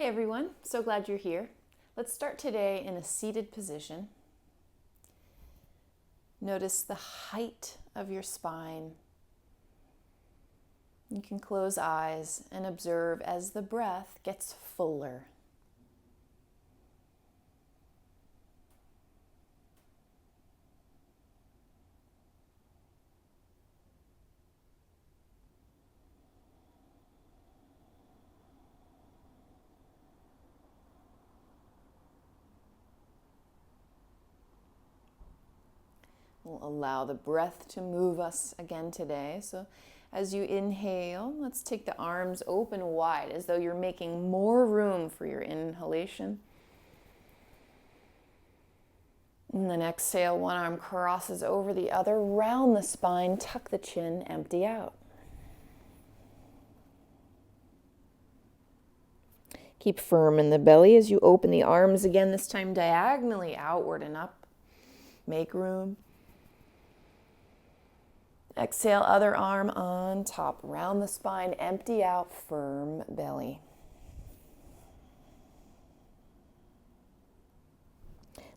Hey everyone, so glad you're here. Let's start today in a seated position. Notice the height of your spine. You can close eyes and observe as the breath gets fuller. We'll allow the breath to move us again today. So as you inhale, let's take the arms open wide as though you're making more room for your inhalation. And then exhale, one arm crosses over the other, round the spine, tuck the chin, empty out. Keep firm in the belly as you open the arms again, this time diagonally outward and up. Make room. Exhale, other arm on top, round the spine, empty out, firm belly.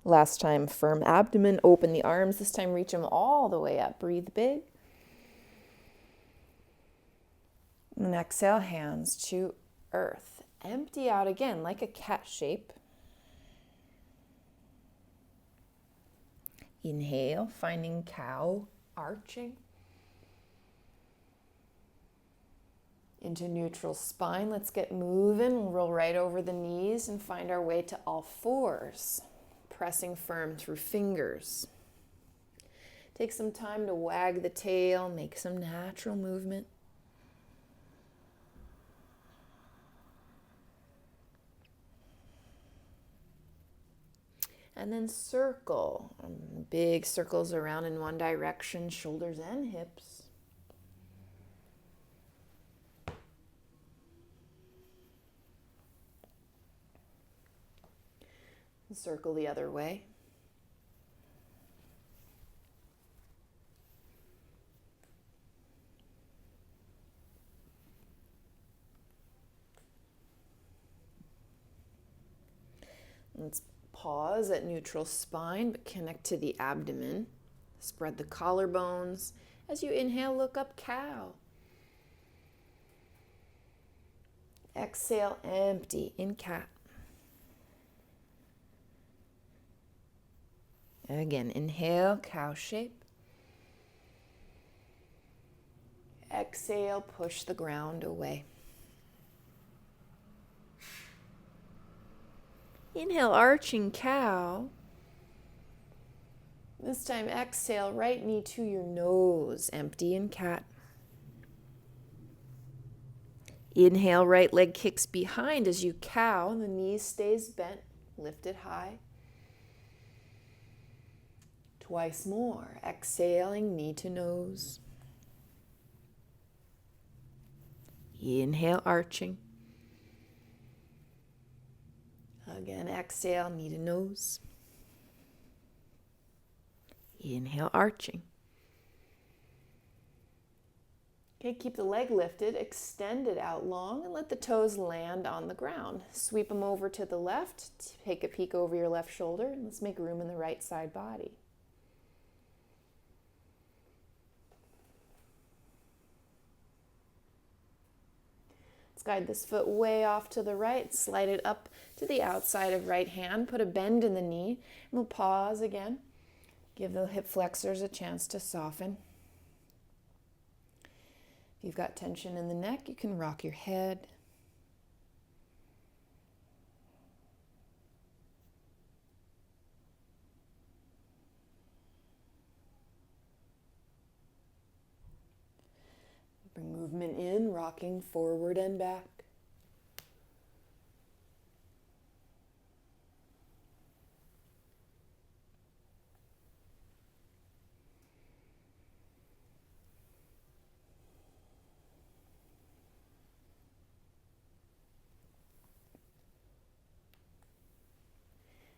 Last time, firm abdomen, open the arms, this time reach them all the way up, breathe big. And exhale, hands to earth. Empty out again like a cat shape. Inhale, finding cow, arching. Into neutral spine, let's get moving. Roll right over the knees and find our way to all fours, pressing firm through fingers. Take some time to wag the tail, make some natural movement. And then circle, big circles around in one direction, shoulders and hips. Circle the other way. Let's pause at neutral spine, but connect to the abdomen. Spread the collarbones. As you inhale, look up, cow. Exhale, empty in cat. Again, inhale, cow shape. Exhale, push the ground away. Inhale, arching cow. This time, exhale, right knee to your nose, empty in cat. Inhale, right leg kicks behind as you cow, and the knee stays bent, lifted high. Twice more, exhaling, knee to nose. Inhale, arching. Again, exhale, knee to nose. Inhale, arching. Okay, keep the leg lifted, extend it out long, and let the toes land on the ground. Sweep them over to the left, take a peek over your left shoulder, and let's make room in the right side body. Guide this foot way off to the right, slide it up to the outside of right hand, put a bend in the knee, and we'll pause again. Give the hip flexors a chance to soften. If you've got tension in the neck, you can rock your head. Bring movement in, rocking forward and back.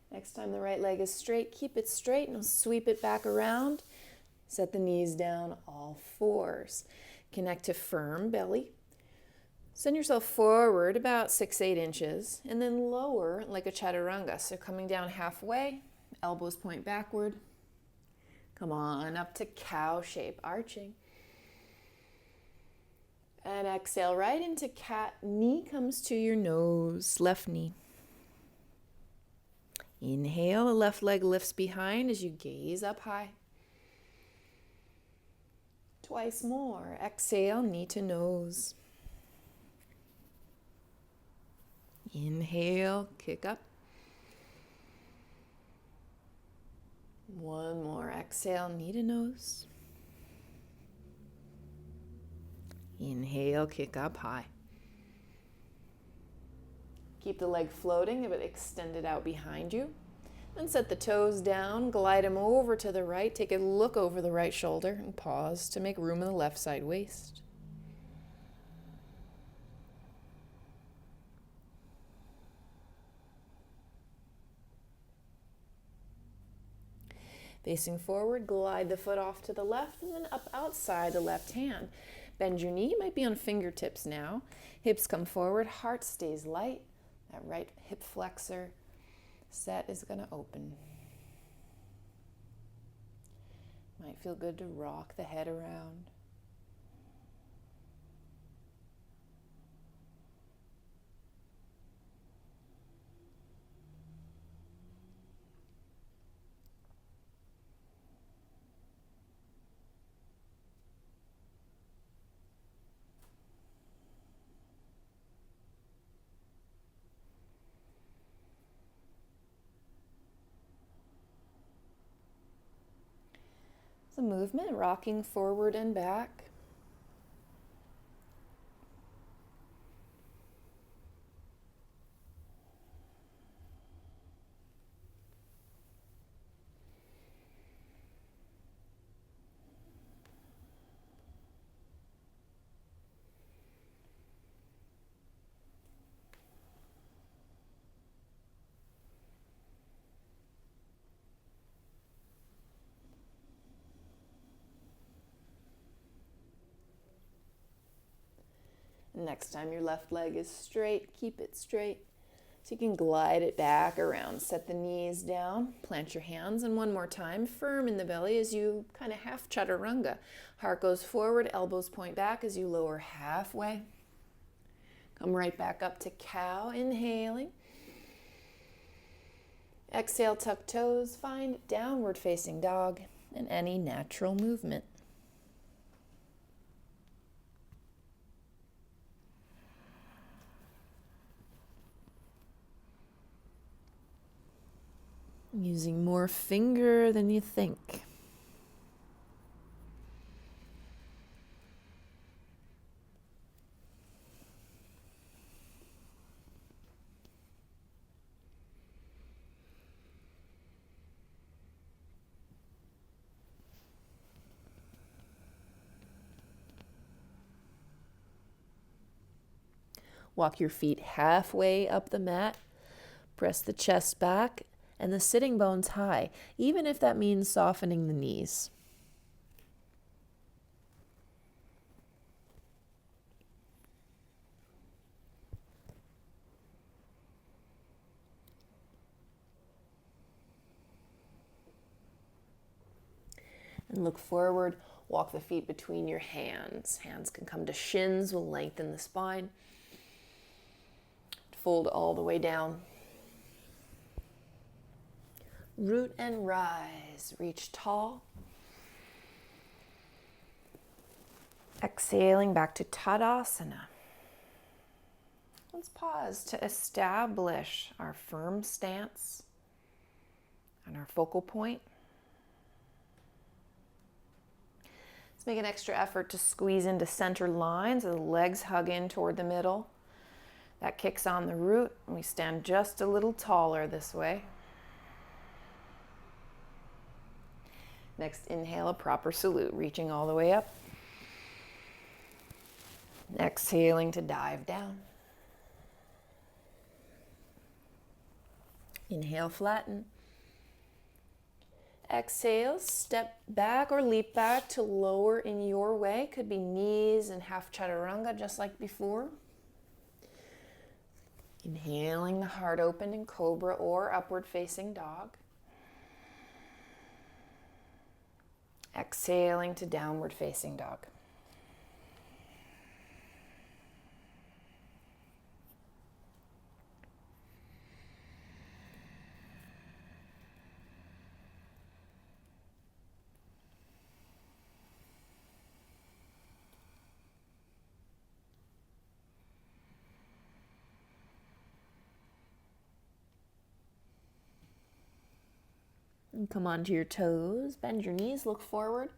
Next time the right leg is straight, keep it straight and sweep it back around. Set the knees down, all fours. Connect to firm belly. Send yourself forward about 6-8 inches and then lower like a chaturanga. So coming down halfway, elbows point backward. Come on up to cow shape, arching. And exhale right into cat. Knee comes to your nose, left knee. Inhale, the left leg lifts behind as you gaze up high. Twice more. Exhale, knee to nose. Inhale, kick up. One more. Exhale, knee to nose. Inhale, kick up high. Keep the leg floating, but extend it out behind you. Then set the toes down, glide them over to the right. Take a look over the right shoulder and pause to make room in the left side waist. Facing forward, glide the foot off to the left and then up outside the left hand. Bend your knee, might be on fingertips now. Hips come forward, heart stays light. That right hip flexor set is going to open. Might feel good to rock the head around. The movement, rocking forward and back. Next time your left leg is straight, keep it straight. So you can glide it back around. Set the knees down, plant your hands, and one more time, firm in the belly as you kind of half chaturanga. Heart goes forward, elbows point back as you lower halfway. Come right back up to cow, inhaling. Exhale, tuck toes, find downward facing dog and any natural movement. Using more finger than you think. Walk your feet halfway up the mat. Press the chest back and the sitting bones high, even if that means softening the knees. And look forward, walk the feet between your hands. Hands can come to shins, will lengthen the spine. Fold all the way down. Root and rise, reach tall. Exhaling back to Tadasana. Let's pause to establish our firm stance and our focal point. Let's make an extra effort to squeeze into center line so the legs hug in toward the middle. That kicks on the root, and we stand just a little taller this way. Next, inhale, a proper salute, reaching all the way up. Exhaling to dive down. Inhale, flatten. Exhale, step back or leap back to lower in your way. Could be knees and half chaturanga, just like before. Inhaling the heart open in cobra or upward facing dog. Exhaling to downward facing dog. And come onto your toes, bend your knees, look forward.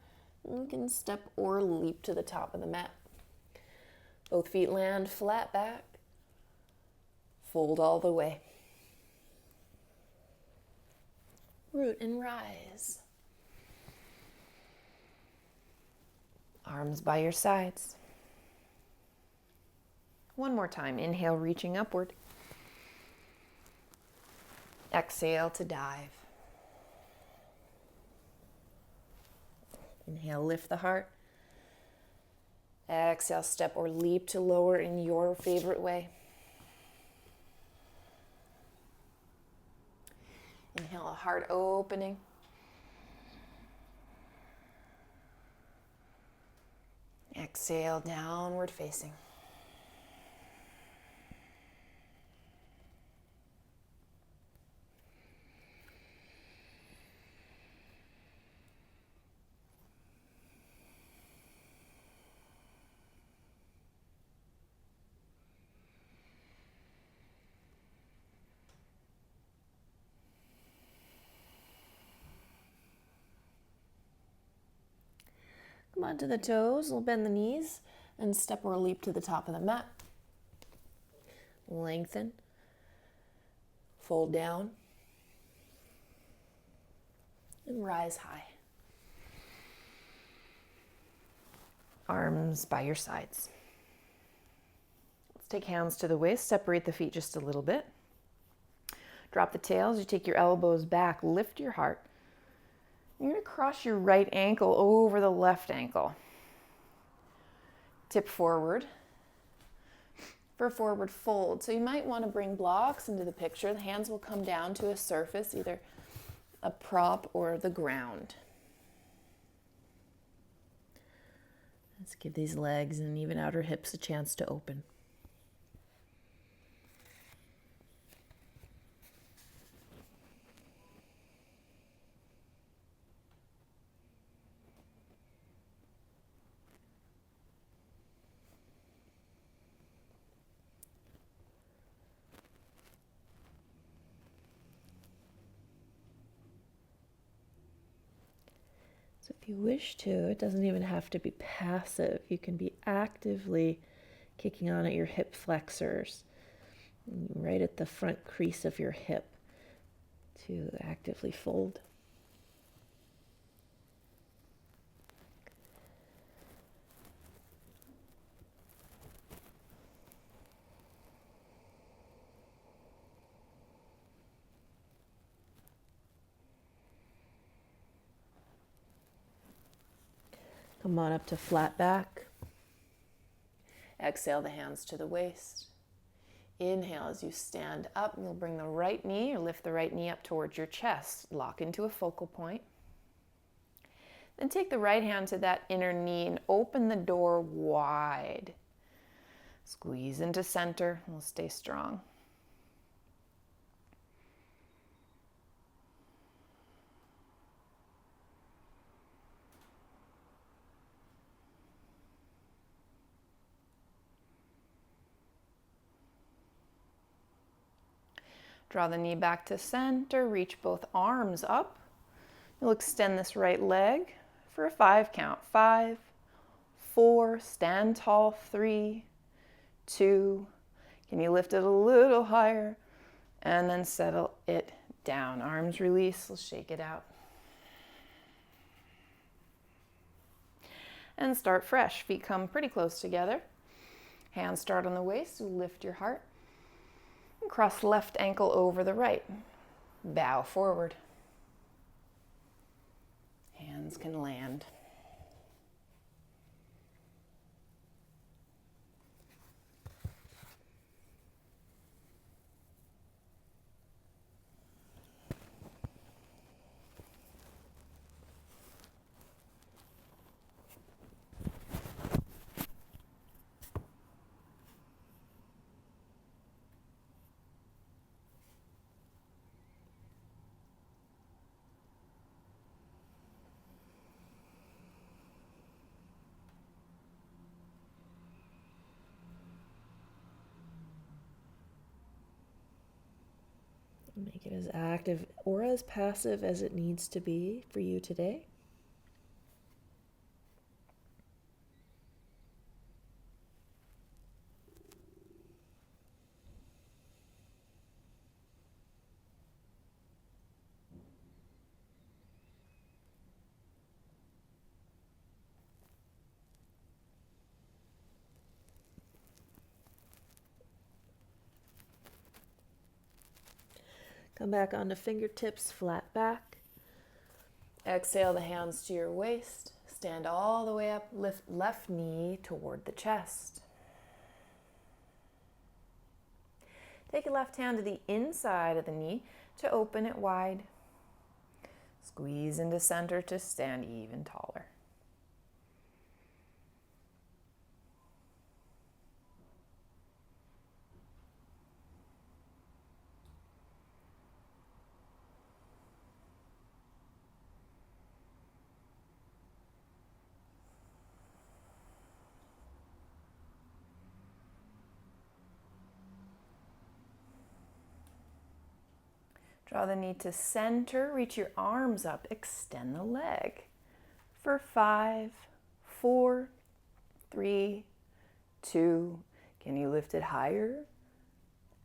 And you can step or leap to the top of the mat. Both feet land flat back. Fold all the way. Root and rise. Arms by your sides. One more time. Inhale, reaching upward. Exhale to dive. Inhale, lift the heart. Exhale, step or leap to lower in your favorite way. Inhale, a heart opening. Exhale, downward facing. Come onto the toes, we'll bend the knees and step or leap to the top of the mat. Lengthen. Fold down. And rise high. Arms by your sides. Let's take hands to the waist, separate the feet just a little bit. Drop the tails, you take your elbows back, lift your heart. You're going to cross your right ankle over the left ankle. Tip forward for a forward fold. So you might want to bring blocks into the picture. The hands will come down to a surface, either a prop or the ground. Let's give these legs and even outer hips a chance to open. So if you wish to, it doesn't even have to be passive. You can be actively kicking on at your hip flexors, right at the front crease of your hip to actively fold. Come on up to flat back. Exhale the hands to the waist. Inhale as you stand up. You'll bring the right knee or lift the right knee up towards your chest. Lock into a focal point. Then take the right hand to that inner knee and open the door wide. Squeeze into center. We'll stay strong. Draw the knee back to center, reach both arms up. You'll extend this right leg for a 5 count. 5, 4, stand tall, 3, 2. Can you lift it a little higher? And then settle it down. Arms release, we'll shake it out. And start fresh. Feet come pretty close together. Hands start on the waist, so lift your heart. Cross left ankle over the right. Bow forward. Hands can land. Make it as active or as passive as it needs to be for you today. Come back onto fingertips, flat back. Exhale the hands to your waist. Stand all the way up, lift left knee toward the chest. Take your left hand to the inside of the knee to open it wide. Squeeze into center to stand even taller. Draw the knee to center, reach your arms up, extend the leg. For 5, 4, 3, 2, can you lift it higher?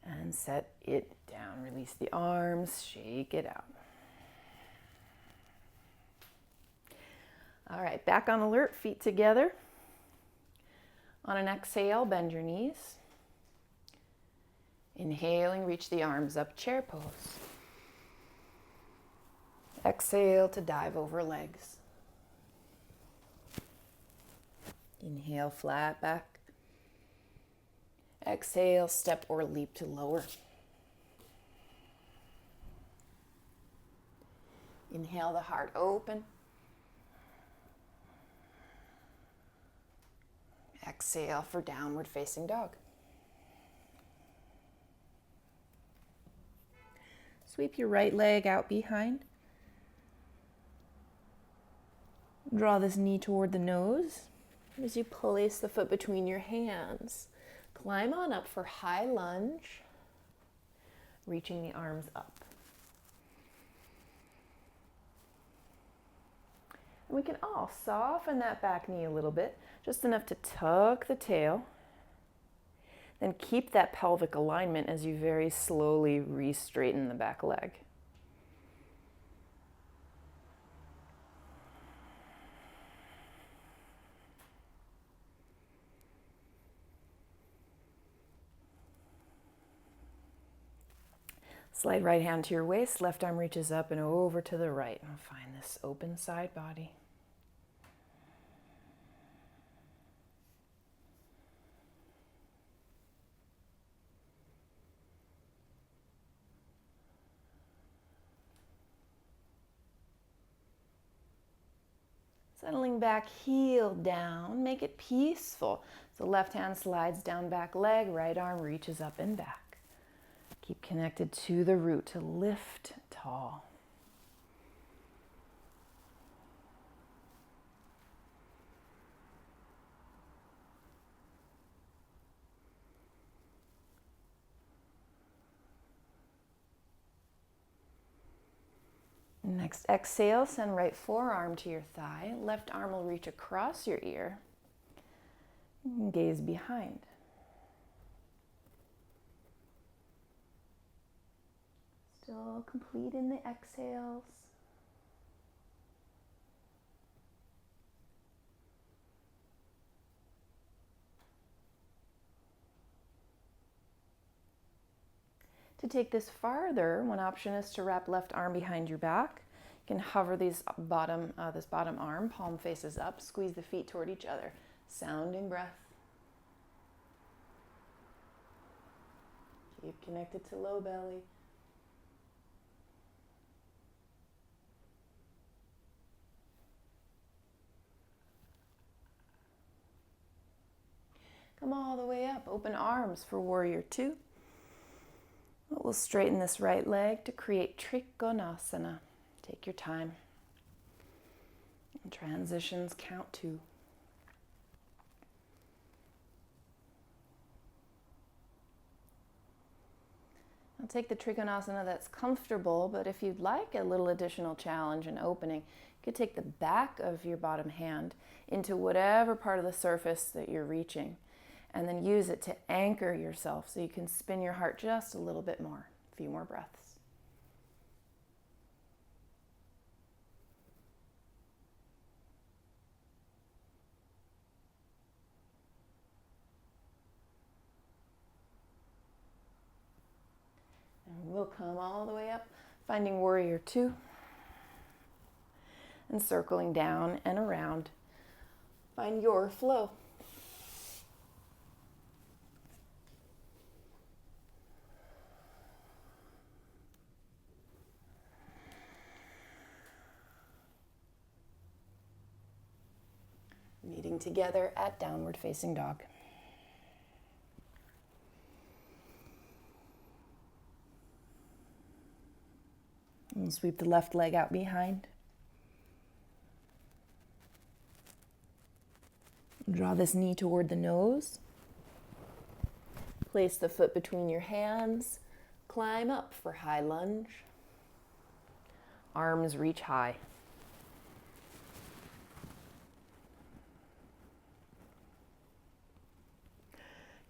And set it down. Release the arms, shake it out. All right, back on alert, feet together. On an exhale, bend your knees. Inhaling, reach the arms up, chair pose. Exhale to dive over legs. Inhale, flat back. Exhale, step or leap to lower. Inhale the heart open. Exhale for downward facing dog. Sweep your right leg out behind. Draw this knee toward the nose as you place the foot between your hands. Climb on up for high lunge, reaching the arms up. And we can all soften that back knee a little bit, just enough to tuck the tail. Then keep that pelvic alignment as you very slowly re-straighten the back leg. Slide right hand to your waist, left arm reaches up and over to the right. And find this open side body. Settling back, heel down, make it peaceful. So left hand slides down back leg, right arm reaches up and back. Keep connected to the root to lift tall. Next exhale, send right forearm to your thigh. Left arm will reach across your ear. Gaze behind. Still complete in the exhales. To take this farther, one option is to wrap left arm behind your back. You can hover this bottom arm, palm faces up, squeeze the feet toward each other. Sounding breath. Keep connected to low belly. Come all the way up, open arms for warrior two. We'll straighten this right leg to create Trikonasana. Take your time. And transitions count 2. Now take the Trikonasana that's comfortable, but if you'd like a little additional challenge and opening, you could take the back of your bottom hand into whatever part of the surface that you're reaching, and then use it to anchor yourself so you can spin your heart just a little bit more. A few more breaths. And we'll come all the way up, finding warrior two, and circling down and around. Find your flow. Meeting together at downward facing dog. And sweep the left leg out behind. Draw this knee toward the nose. Place the foot between your hands. Climb up for high lunge. Arms reach high.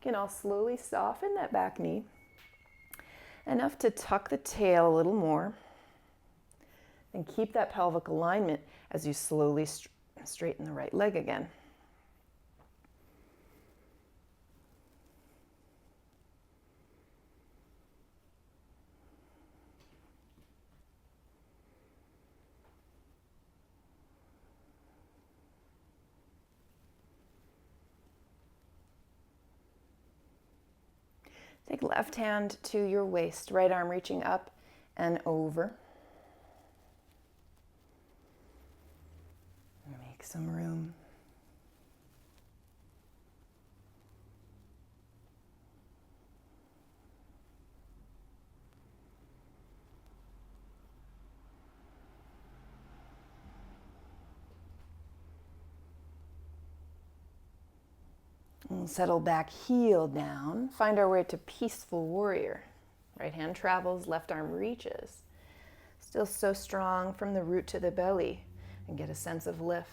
Again, I'll slowly soften that back knee. Enough to tuck the tail a little more. And keep that pelvic alignment as you slowly straighten the right leg again. Take left hand to your waist, right arm reaching up and over. Make some room. And settle back, heel down. Find our way to peaceful warrior. Right hand travels, left arm reaches. Still so strong from the root to the belly, and get a sense of lift.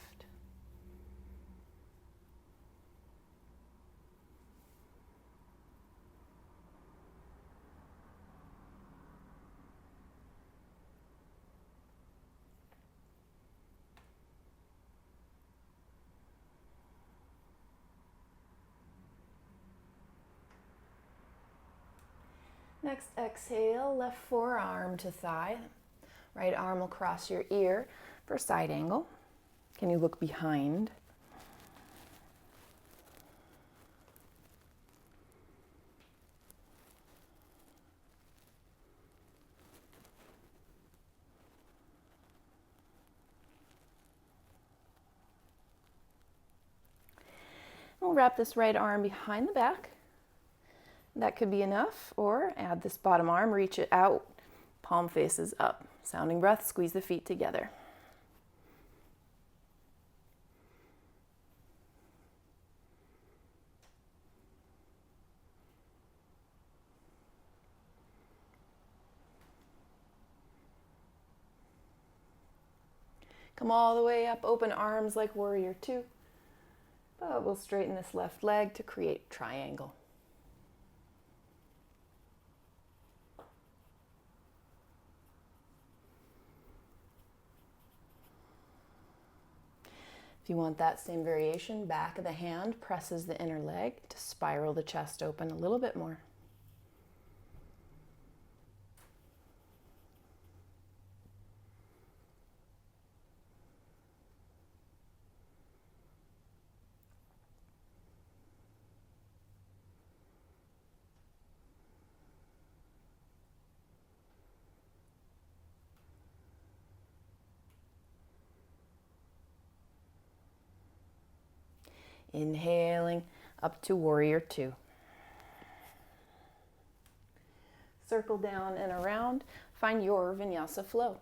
Next, exhale, left forearm to thigh. Right arm will cross your ear for side angle. Can you look behind? We'll wrap this right arm behind the back. That could be enough, or add this bottom arm, reach it out, palm faces up. Sounding breath, squeeze the feet together. Come all the way up, open arms like warrior two. But we'll straighten this left leg to create triangle. If you want that same variation, back of the hand presses the inner leg to spiral the chest open a little bit more. Inhaling up to warrior two. Circle down and around. Find your vinyasa flow.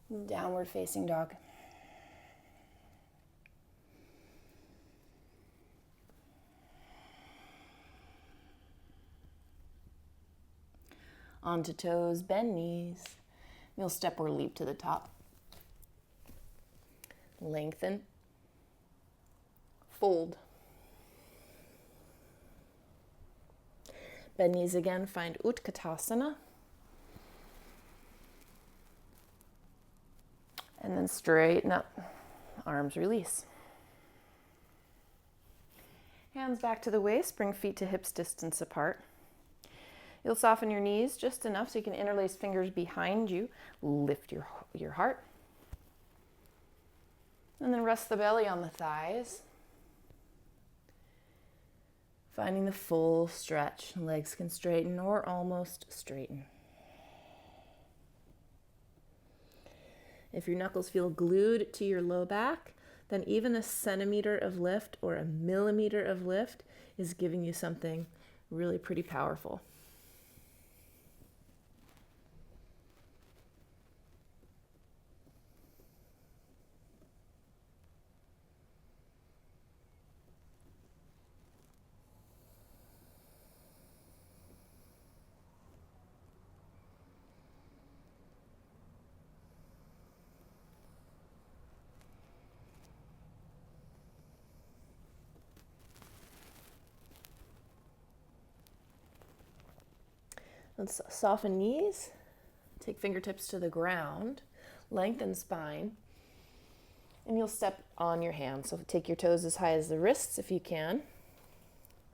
Downward facing dog. Onto toes, bend knees. You'll step or leap to the top. Lengthen. Fold. Bend knees again, find Utkatasana. And then straighten up. Arms release. Hands back to the waist, bring feet to hips distance apart. You'll soften your knees just enough so you can interlace fingers behind you. Lift your heart. And then rest the belly on the thighs. Finding the full stretch. Legs can straighten or almost straighten. If your knuckles feel glued to your low back, then even a centimeter of lift or a millimeter of lift is giving you something really pretty powerful. Let's soften knees, take fingertips to the ground, lengthen spine, and you'll step on your hands. So take your toes as high as the wrists if you can.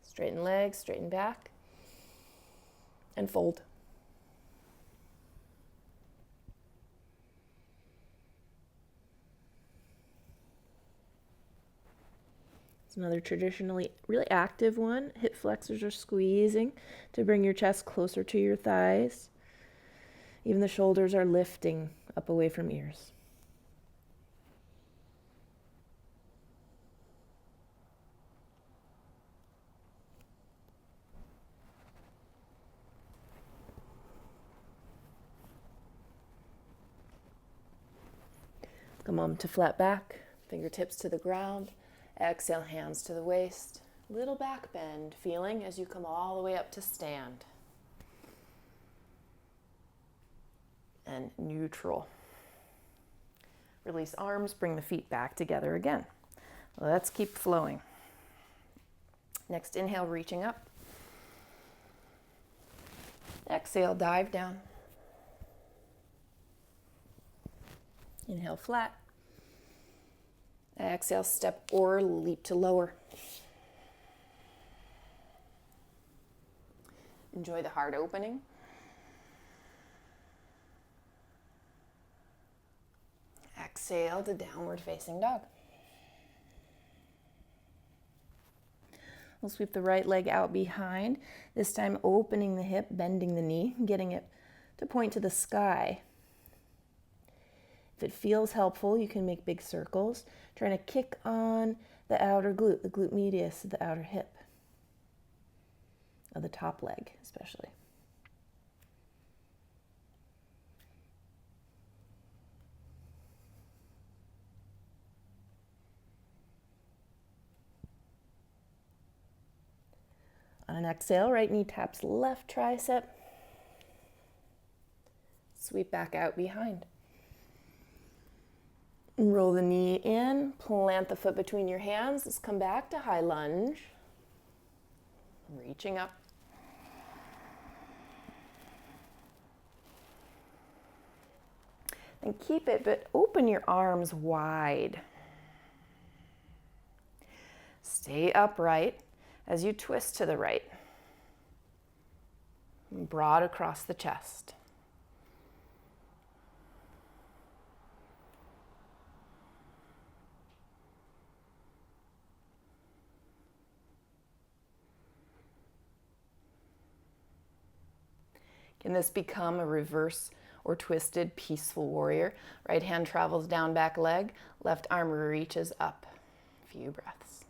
Straighten legs, straighten back, and fold. It's another traditionally really active one. Hip flexors are squeezing to bring your chest closer to your thighs. Even the shoulders are lifting up away from ears. Come on to flat back, fingertips to the ground. Exhale, hands to the waist. Little back bend, feeling as you come all the way up to stand. And neutral. Release arms, bring the feet back together again. Let's keep flowing. Next inhale, reaching up. Exhale, dive down. Inhale, flat. Exhale, step or leap to lower. Enjoy the heart opening. Exhale to downward facing dog. We'll sweep the right leg out behind, this time opening the hip, bending the knee, getting it to point to the sky. If it feels helpful, you can make big circles, trying to kick on the outer glute, the glute medius of the outer hip, of the top leg especially. On an exhale, right knee taps left tricep. Sweep back out behind. Roll the knee in, plant the foot between your hands. Let's come back to high lunge. Reaching up. And keep it, but open your arms wide. Stay upright as you twist to the right. Broad across the chest. Can this become a reverse or twisted peaceful warrior? Right hand travels down back leg, left arm reaches up. A few breaths.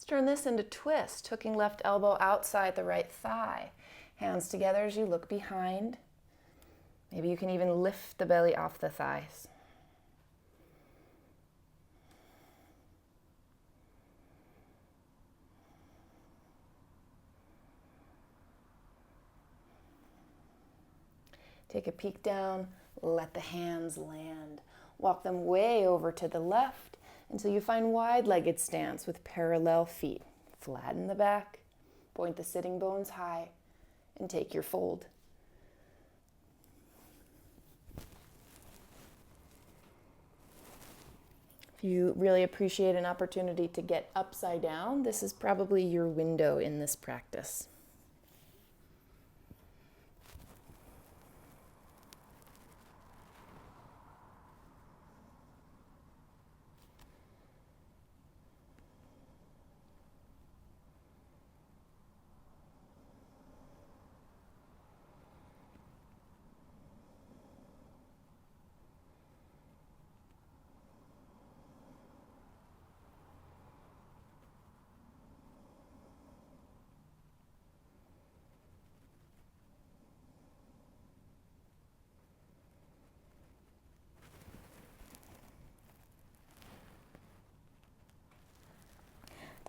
Let's turn this into twist, hooking left elbow outside the right thigh. Hands together as you look behind. Maybe you can even lift the belly off the thighs. Take a peek down, let the hands land. Walk them way over to the left until you find wide-legged stance with parallel feet. Flatten the back, point the sitting bones high, and take your fold. If you really appreciate an opportunity to get upside down, this is probably your window in this practice.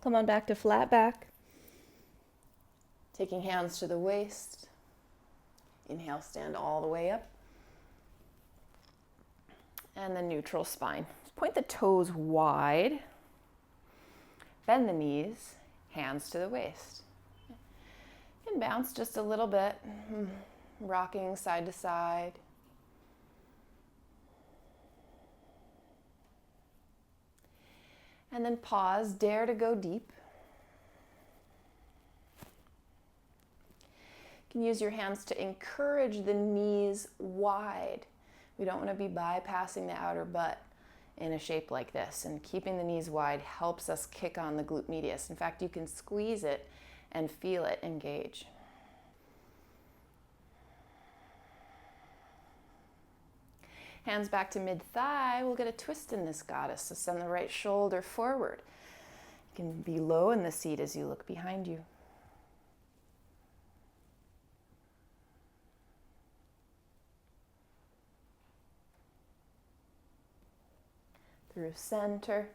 Come on back to flat back. Taking hands to the waist. Inhale, stand all the way up. And the neutral spine. Point the toes wide. Bend the knees, hands to the waist. You can bounce just a little bit, rocking side to side. And then pause, dare to go deep. You can use your hands to encourage the knees wide. We don't want to be bypassing the outer butt in a shape like this. And keeping the knees wide helps us kick on the glute medius. In fact, you can squeeze it and feel it engage. Hands back to mid-thigh. We'll get a twist in this goddess. So send the right shoulder forward. You can be low in the seat as you look behind you. Through center.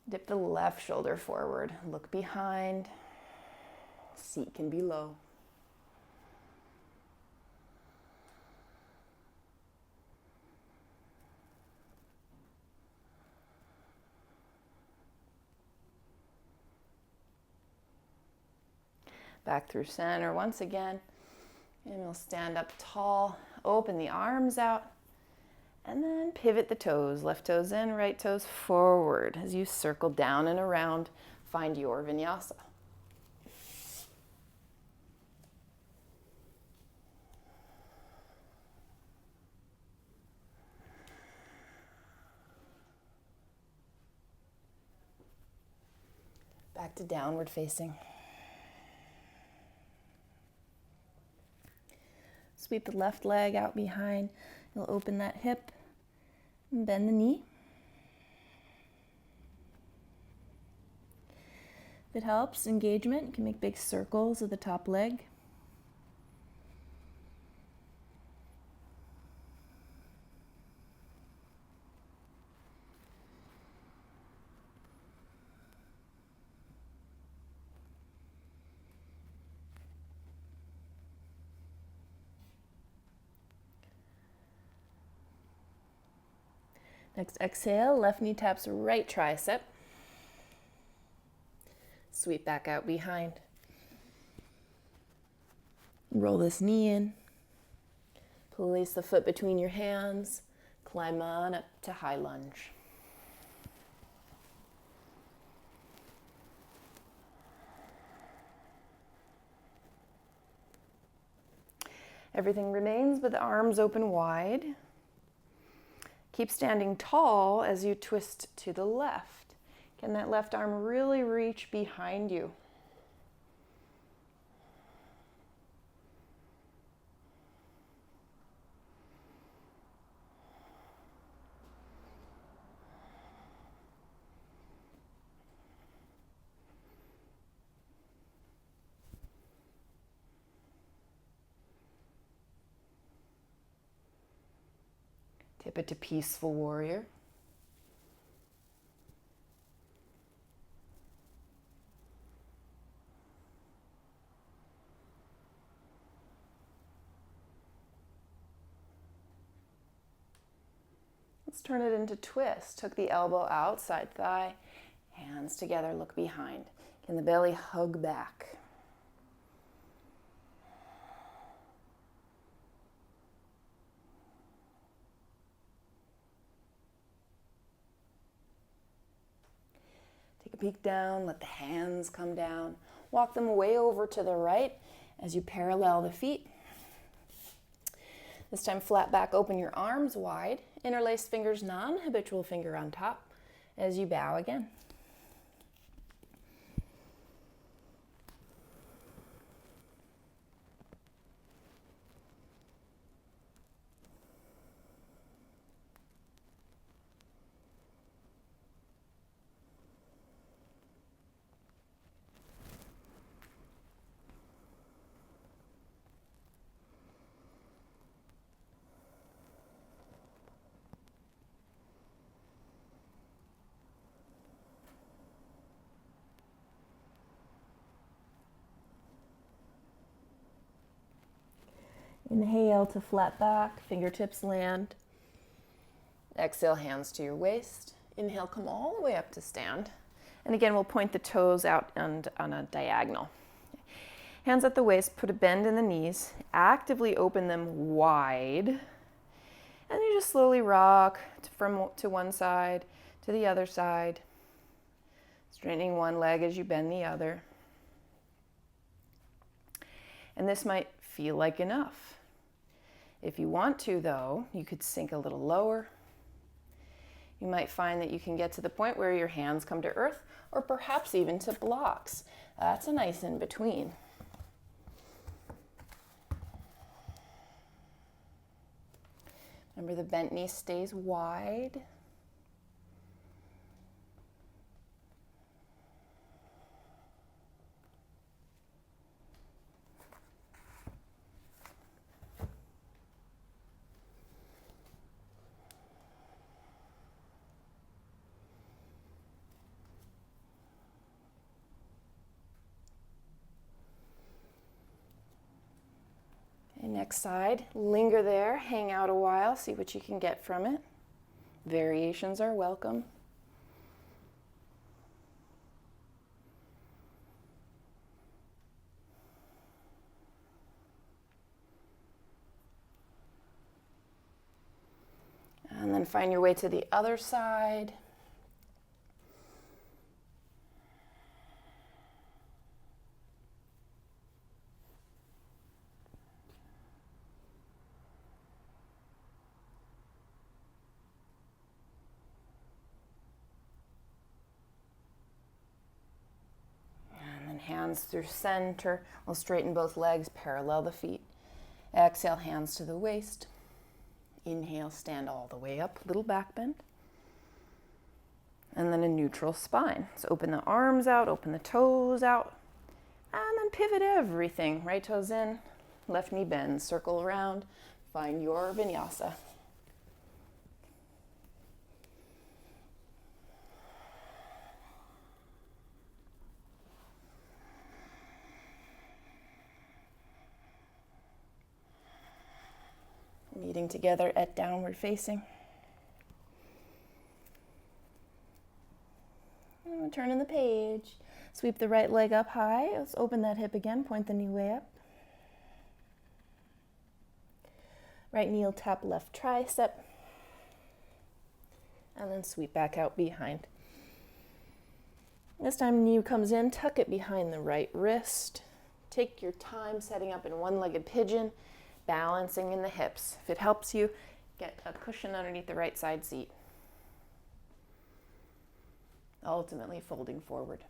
Dip the left shoulder forward. Look behind. Seat can be low. Back through center once again. And we'll stand up tall, open the arms out, and then pivot the toes. Left toes in, right toes forward. As you circle down and around, find your vinyasa. Back to downward facing. Sweep the left leg out behind. You'll open that hip and bend the knee. If it helps, engagement, you can make big circles of the top leg. Next exhale, left knee taps right tricep. Sweep back out behind. Roll this knee in. Place the foot between your hands. Climb on up to high lunge. Everything remains with the arms open wide. Keep standing tall as you twist to the left. Can that left arm really reach behind you? Tip it to peaceful warrior. Let's turn it into twist. Tuck the elbow out, side thigh, hands together, look behind. Can the belly hug back? Take a peek down, let the hands come down. Walk them way over to the right as you parallel the feet. This time flat back, open your arms wide. Interlaced fingers, non-habitual finger on top as you bow again. Inhale to flat back, fingertips land. Exhale, hands to your waist. Inhale, come all the way up to stand. And again, we'll point the toes out and on a diagonal. Hands at the waist, put a bend in the knees. Actively open them wide. And you just slowly rock to one side, to the other side. Straightening one leg as you bend the other. And this might feel like enough. If you want to, though, you could sink a little lower. You might find that you can get to the point where your hands come to earth, or perhaps even to blocks. That's a nice in between. Remember, the bent knee stays wide. Next side, linger there, hang out a while, see what you can get from it. Variations are welcome. And then find your way to the other side. Hands through center. We'll straighten both legs, parallel the feet. Exhale, hands to the waist. Inhale, stand all the way up, little back bend. And then a neutral spine. So open the arms out, open the toes out, and then pivot everything. Right toes in, left knee bends, circle around, find your vinyasa. Meeting together at downward facing. And turning the page. Sweep the right leg up high. Let's open that hip again. Point the knee way up. Right knee will tap left tricep. And then sweep back out behind. This time knee comes in. Tuck it behind the right wrist. Take your time setting up in one-legged pigeon. Balancing in the hips. If it helps you, get a cushion underneath the right side seat. Ultimately folding forward.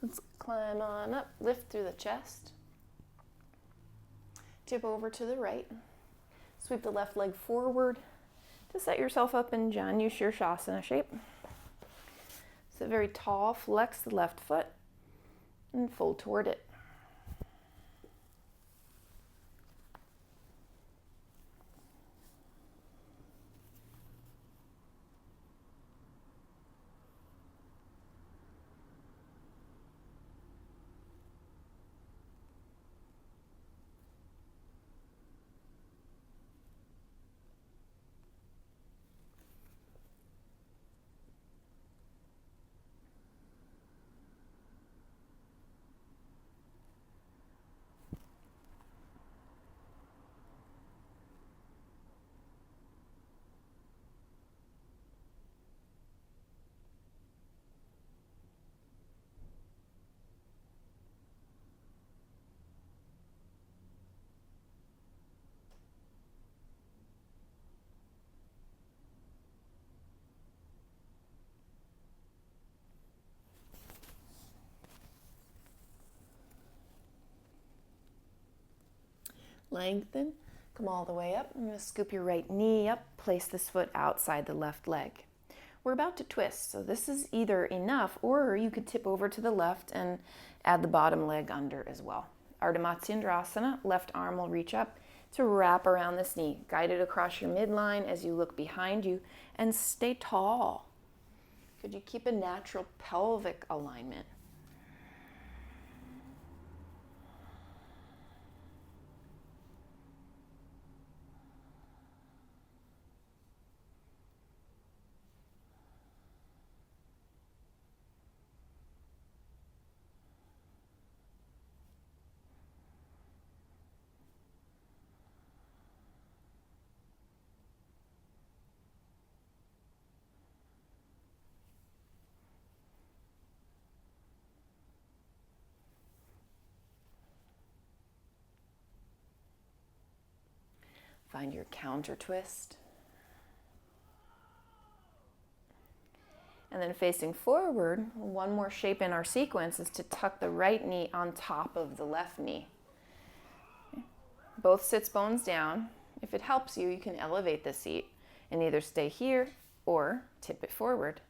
Let's climb on up, lift through the chest. Tip over to the right. Sweep the left leg forward to set yourself up in Janu Shirshasana shape. Sit very tall, flex the left foot, and fold toward it. Lengthen, come all the way up. I'm going to scoop your right knee up, place this foot outside the left leg. We're about to twist, so this is either enough or you could tip over to the left and add the bottom leg under as well. Ardha Matsyendrasana, left arm will reach up to wrap around this knee. Guide it across your midline as you look behind you and stay tall. Could you keep a natural pelvic alignment? Find your counter twist. And then facing forward, one more shape in our sequence is to tuck the right knee on top of the left knee. Okay. Both sits bones down. If it helps you, you can elevate the seat and either stay here or tip it forward.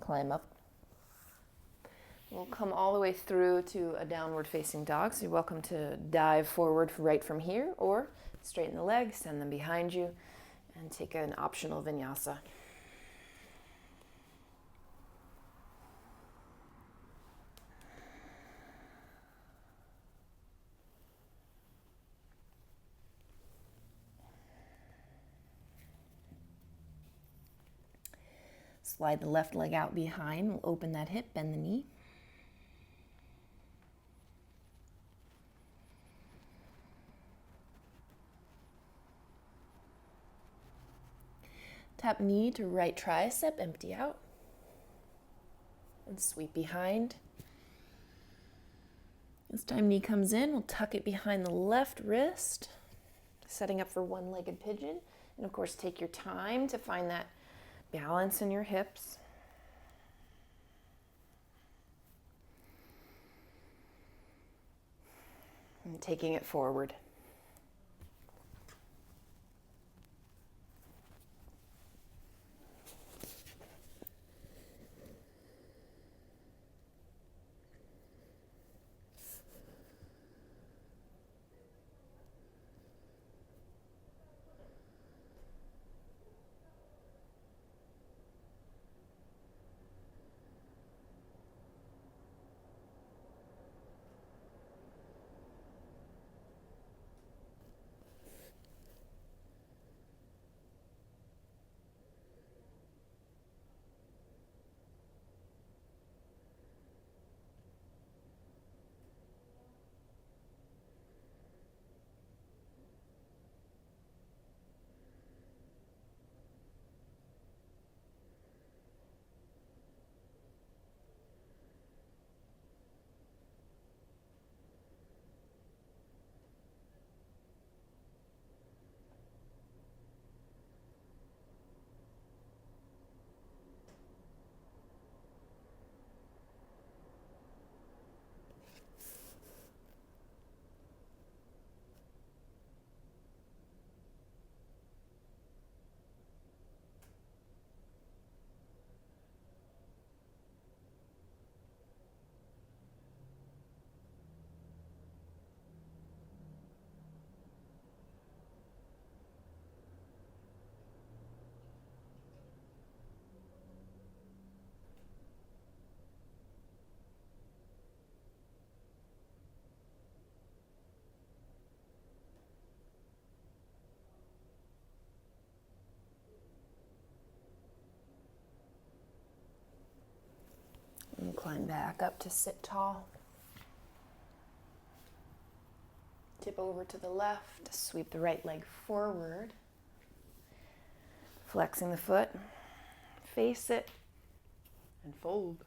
Climb up. We'll come all the way through to a downward facing dog. So you're welcome to dive forward right from here or straighten the legs, send them behind you, and take an optional vinyasa. Slide the left leg out behind. We'll open that hip, bend the knee. Tap knee to right tricep, empty out. And sweep behind. This time knee comes in, we'll tuck it behind the left wrist, setting up for one-legged pigeon. And of course, take your time to find that balance in your hips. And taking it forward. Climb back up to sit tall. Tip over to the left, sweep the right leg forward. Flexing the foot, face it, and fold.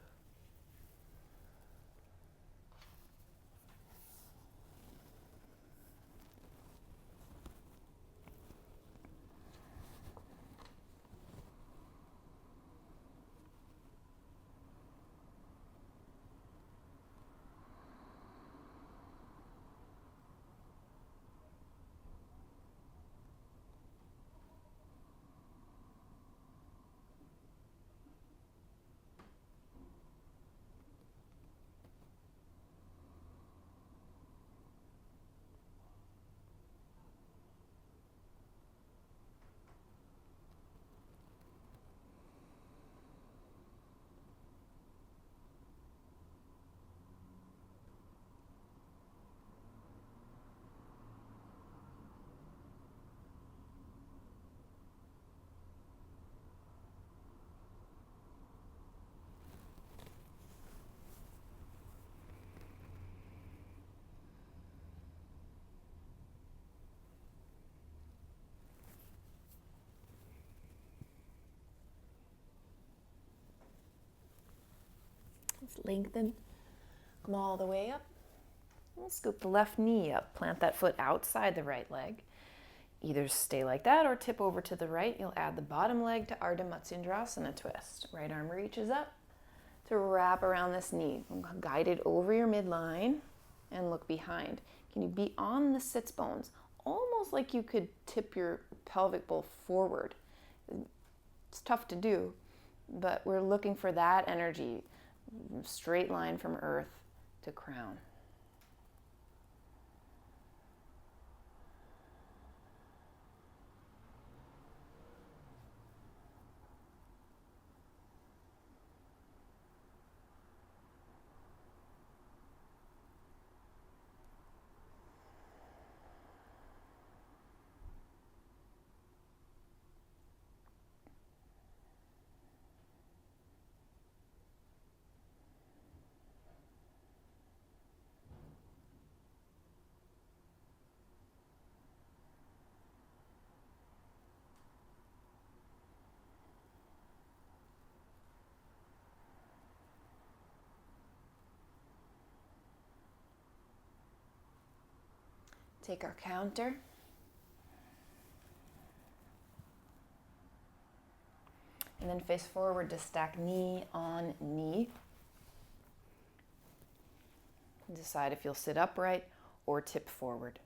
Let's lengthen, come all the way up. We'll scoop the left knee up, plant that foot outside the right leg. Either stay like that or tip over to the right. You'll add the bottom leg to Ardha Matsyendrasana twist. Right arm reaches up to wrap around this knee. Guide it over your midline and look behind. Can you be on the sits bones? Almost like you could tip your pelvic bowl forward. It's tough to do, but we're looking for that energy. Straight line from earth to crown. Take our counter. And then face forward to stack knee on knee. Decide if you'll sit upright or tip forward.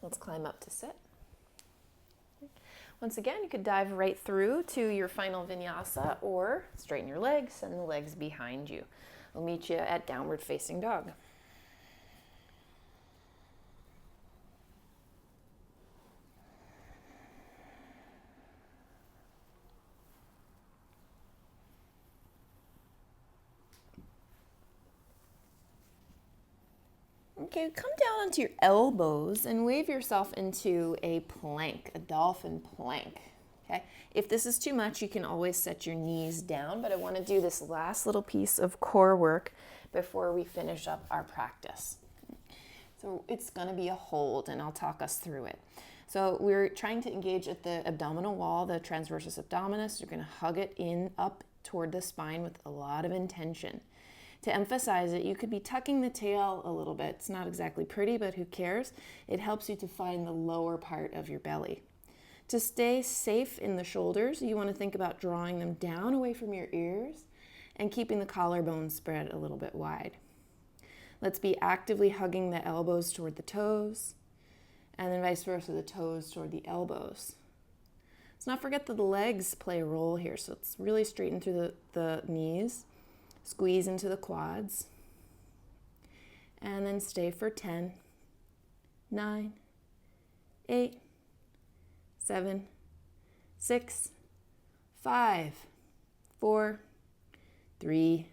Let's climb up to sit. Once again, you could dive right through to your final vinyasa or straighten your legs, send the legs behind you. We'll meet you at downward facing dog. Okay, come down onto your elbows and wave yourself into a plank, a dolphin plank. Okay, if this is too much, you can always set your knees down, but I want to do this last little piece of core work before we finish up our practice. So it's going to be a hold, and I'll talk us through it. So we're trying to engage at the abdominal wall, the transversus abdominis. You're going to hug it in up toward the spine with a lot of intention. To emphasize it, you could be tucking the tail a little bit. It's not exactly pretty, but who cares? It helps you to find the lower part of your belly. To stay safe in the shoulders, you want to think about drawing them down away from your ears and keeping the collarbone spread a little bit wide. Let's be actively hugging the elbows toward the toes, and then vice versa, the toes toward the elbows. Let's not forget that the legs play a role here, so let's really straighten through the knees. Squeeze into the quads, and then stay for 10, 9, 8, 7, 6, 5, 4, 3,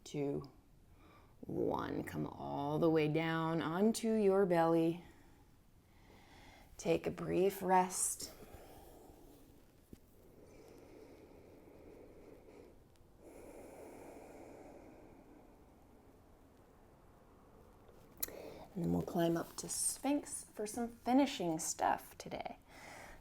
2, 1. Come all the way down onto your belly. Take a brief rest. And then we'll climb up to Sphinx for some finishing stuff today.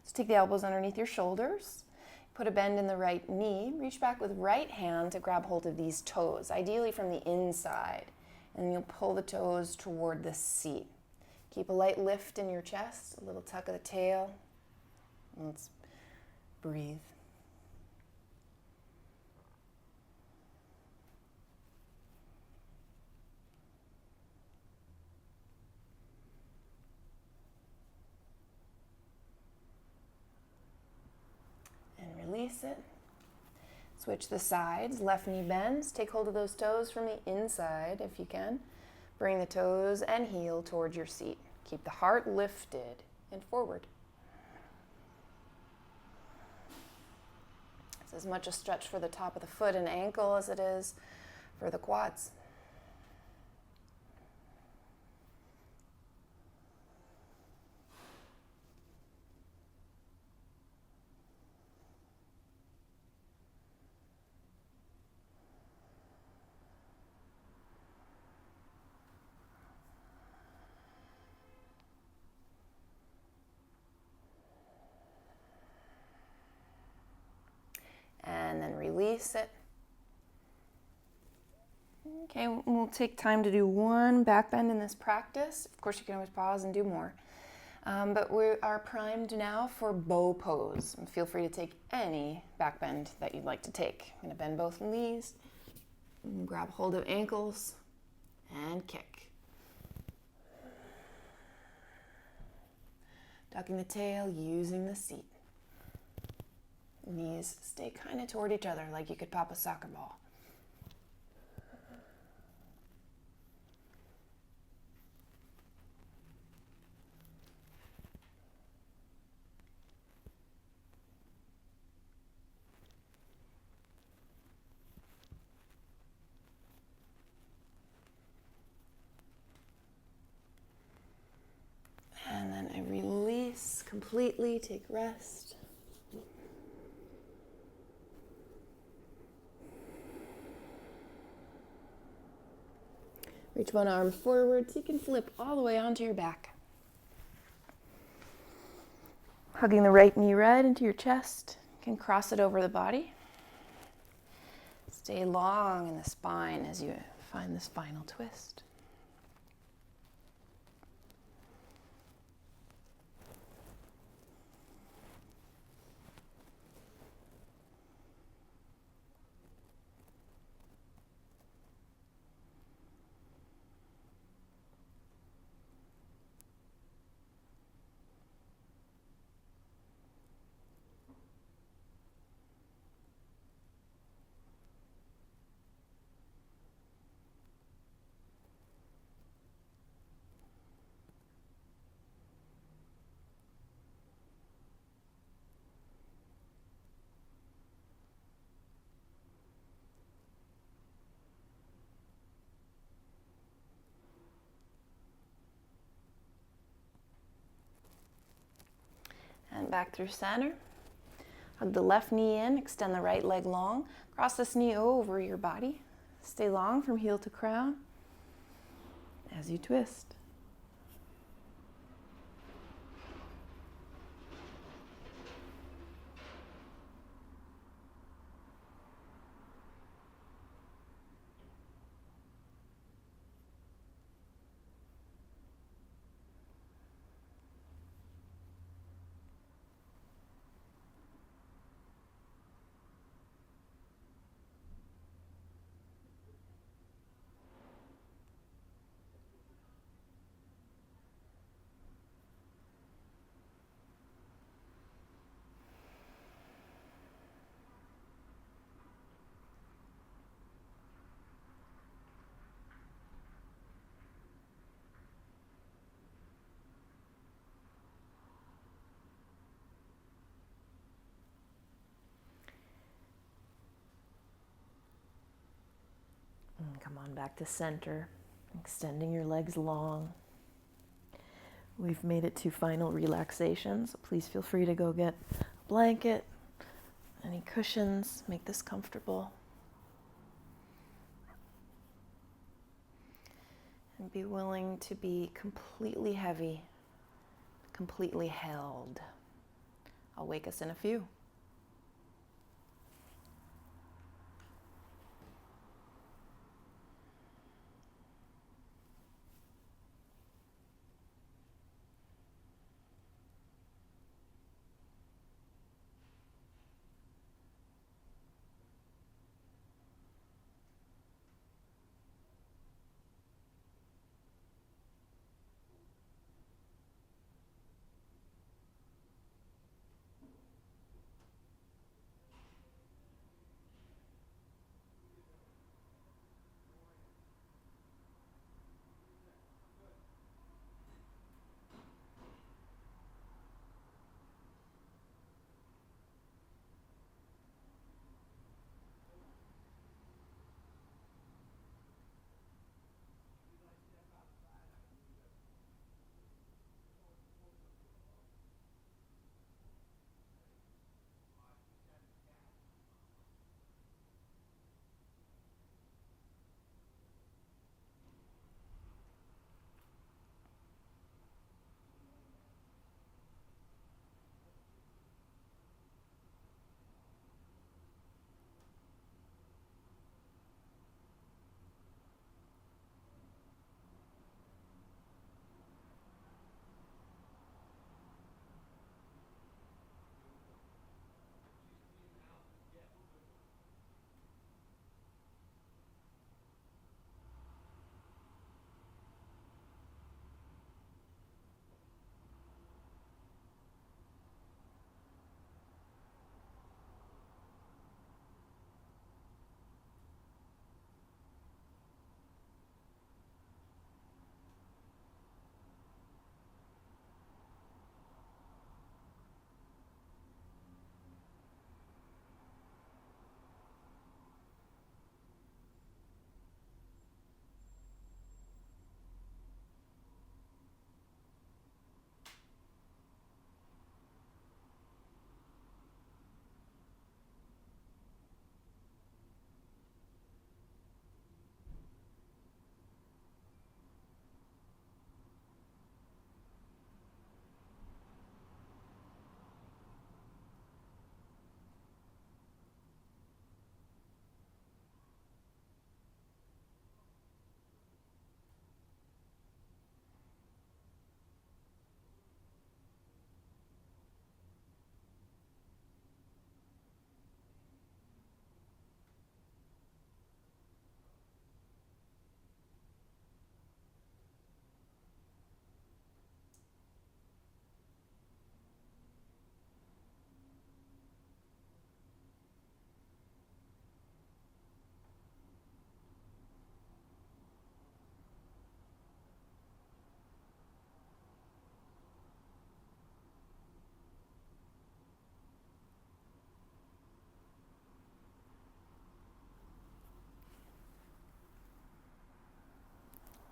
So take the elbows underneath your shoulders, put a bend in the right knee, reach back with right hand to grab hold of these toes, ideally from the inside. And you'll pull the toes toward the seat. Keep a light lift in your chest, a little tuck of the tail. Let's breathe. Release it. Switch the sides, left knee bends. Take hold of those toes from the inside if you can. Bring the toes and heel toward your seat. Keep the heart lifted and forward. It's as much a stretch for the top of the foot and ankle as it is for the quads. And then release it. Okay, we'll take time to do one back bend in this practice. Of course, you can always pause and do more. But we are primed now for bow pose. And feel free to take any back bend that you'd like to take. I'm going to bend both knees, grab hold of ankles, and kick. Ducking the tail, using the seat. Knees stay kind of toward each other, like you could pop a soccer ball. And then I release completely, take rest. Reach one arm forward so you can flip all the way onto your back. Hugging the right knee right into your chest. You can cross it over the body. Stay long in the spine as you find the spinal twist. back through center. Hug the left knee in, extend the right leg long. Cross this knee over your body. Stay long from heel to crown as you twist. And come on back to center, extending your legs long. We've made it to final relaxation, so please feel free to go get a blanket, any cushions, make this comfortable. And be willing to be completely heavy, completely held. I'll wake us in a few.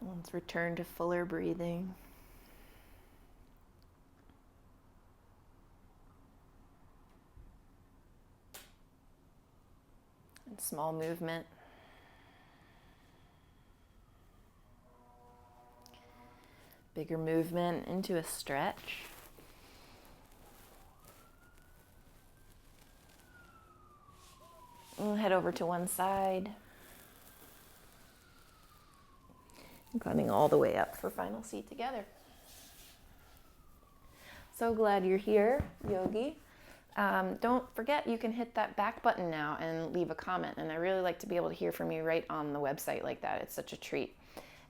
Let's return to fuller breathing. Small movement. Bigger movement into a stretch. And head over to one side. And climbing all the way up for final seat together. So glad you're here, yogi. Don't forget you can hit that back button now and leave a comment. And I really like to be able to hear from you right on the website like that. It's such a treat.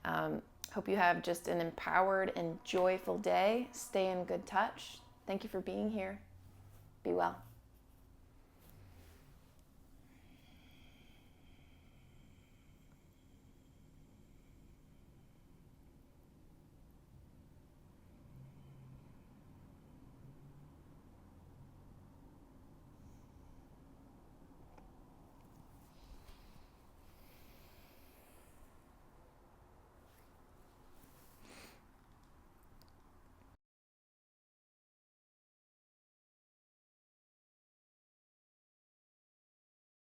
Hope you have just an empowered and joyful day. Stay in good touch. Thank you for being here. Be well.